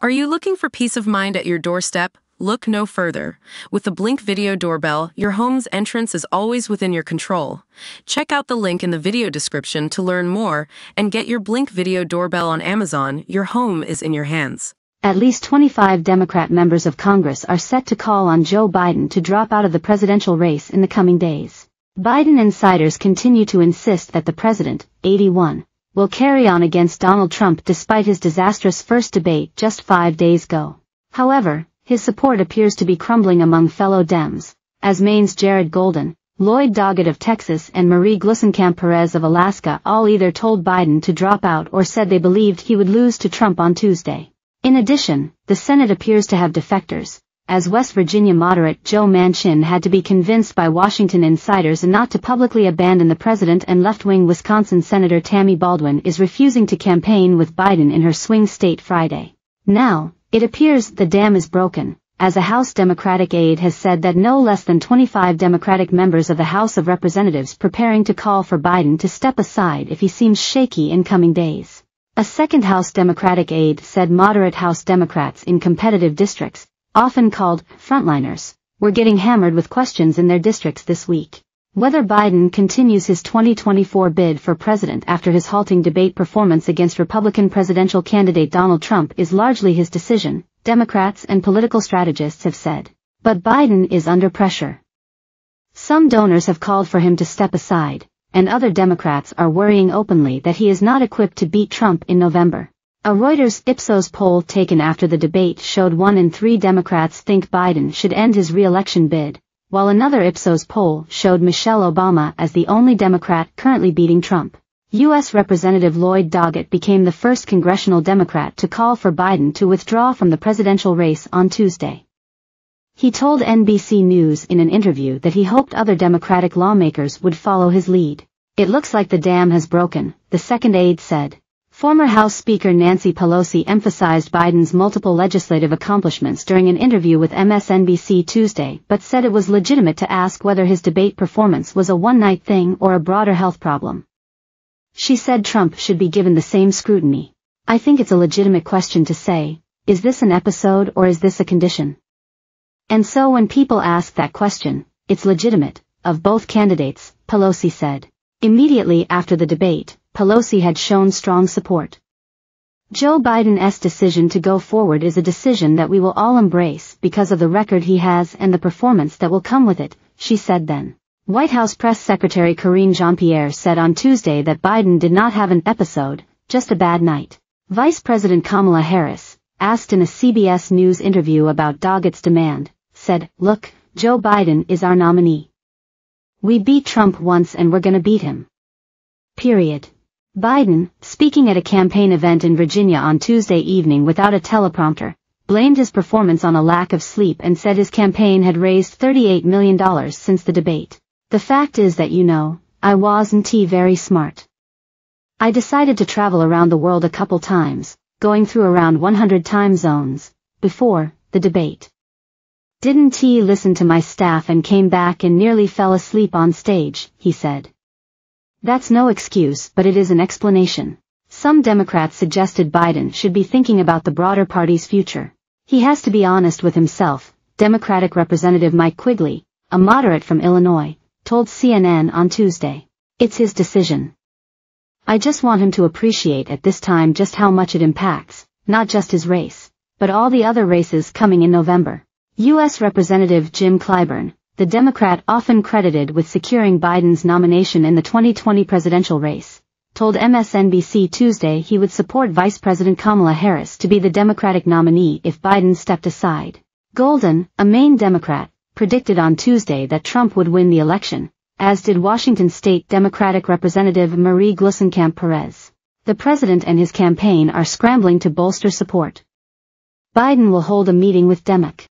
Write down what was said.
Are you looking for peace of mind at your doorstep? Look no further. With the Blink Video Doorbell, your home's entrance is always within your control. Check out the link in the video description to learn more and get your Blink Video Doorbell on Amazon. Your home is in your hands. At least 25 Democrat members of Congress are set to call on Joe Biden to drop out of the presidential race in the coming days. Biden insiders continue to insist that the president, 81, will carry on against Donald Trump despite his disastrous first debate just 5 days ago. However, his support appears to be crumbling among fellow Dems, as Maine's Jared Golden, Lloyd Doggett of Texas and Marie Gluesenkamp Perez of Alaska all either told Biden to drop out or said they believed he would lose to Trump on Tuesday. In addition, the Senate appears to have defectors, as West Virginia moderate Joe Manchin had to be convinced by Washington insiders not to publicly abandon the president, and left-wing Wisconsin Senator Tammy Baldwin is refusing to campaign with Biden in her swing state Friday. Now, it appears the dam is broken, as a House Democratic aide has said that no less than 25 Democratic members of the House of Representatives preparing to call for Biden to step aside if he seems shaky in coming days. A second House Democratic aide said moderate House Democrats in competitive districts, often called frontliners, were getting hammered with questions in their districts this week. Whether Biden continues his 2024 bid for president after his halting debate performance against Republican presidential candidate Donald Trump is largely his decision, Democrats and political strategists have said. But Biden is under pressure. Some donors have called for him to step aside, and other Democrats are worrying openly that he is not equipped to beat Trump in November. A Reuters Ipsos poll taken after the debate showed 1 in 3 Democrats think Biden should end his re-election bid, while another Ipsos poll showed Michelle Obama as the only Democrat currently beating Trump. U.S. Representative Lloyd Doggett became the first congressional Democrat to call for Biden to withdraw from the presidential race on Tuesday. He told NBC News in an interview that he hoped other Democratic lawmakers would follow his lead. "It looks like the dam has broken," the second aide said. Former House Speaker Nancy Pelosi emphasized Biden's multiple legislative accomplishments during an interview with MSNBC Tuesday, but said it was legitimate to ask whether his debate performance was a one-night thing or a broader health problem. She said Trump should be given the same scrutiny. "I think it's a legitimate question to say, is this an episode or is this a condition? And so when people ask that question, it's legitimate, of both candidates," Pelosi said. Immediately after the debate, Pelosi had shown strong support. "Joe Biden's decision to go forward is a decision that we will all embrace because of the record he has and the performance that will come with it," she said then. White House Press Secretary Karine Jean-Pierre said on Tuesday that Biden did not have an episode, just a bad night. Vice President Kamala Harris, asked in a CBS News interview about Doggett's demand, said, "Look, Joe Biden is our nominee. We beat Trump once and we're gonna beat him. Period." Biden, speaking at a campaign event in Virginia on Tuesday evening without a teleprompter, blamed his performance on a lack of sleep and said his campaign had raised $38 million since the debate. "The fact is that I wasn't very smart. I decided to travel around the world a couple times, going through around 100 time zones, before the debate. Didn't listen to my staff and came back and nearly fell asleep on stage," he said. That's no excuse, but it is an explanation. Some Democrats suggested Biden should be thinking about the broader party's future. "He has to be honest with himself," Democratic Representative Mike Quigley, a moderate from Illinois, told CNN on Tuesday. "It's his decision. I just want him to appreciate at this time just how much it impacts, not just his race, but all the other races coming in November." U.S. Representative Jim Clyburn, the Democrat often credited with securing Biden's nomination in the 2020 presidential race, told MSNBC Tuesday he would support Vice President Kamala Harris to be the Democratic nominee if Biden stepped aside. Golden, a Maine Democrat, predicted on Tuesday that Trump would win the election, as did Washington State Democratic Representative Marie Gluesenkamp Perez. The president and his campaign are scrambling to bolster support. Biden will hold a meeting with Democrats.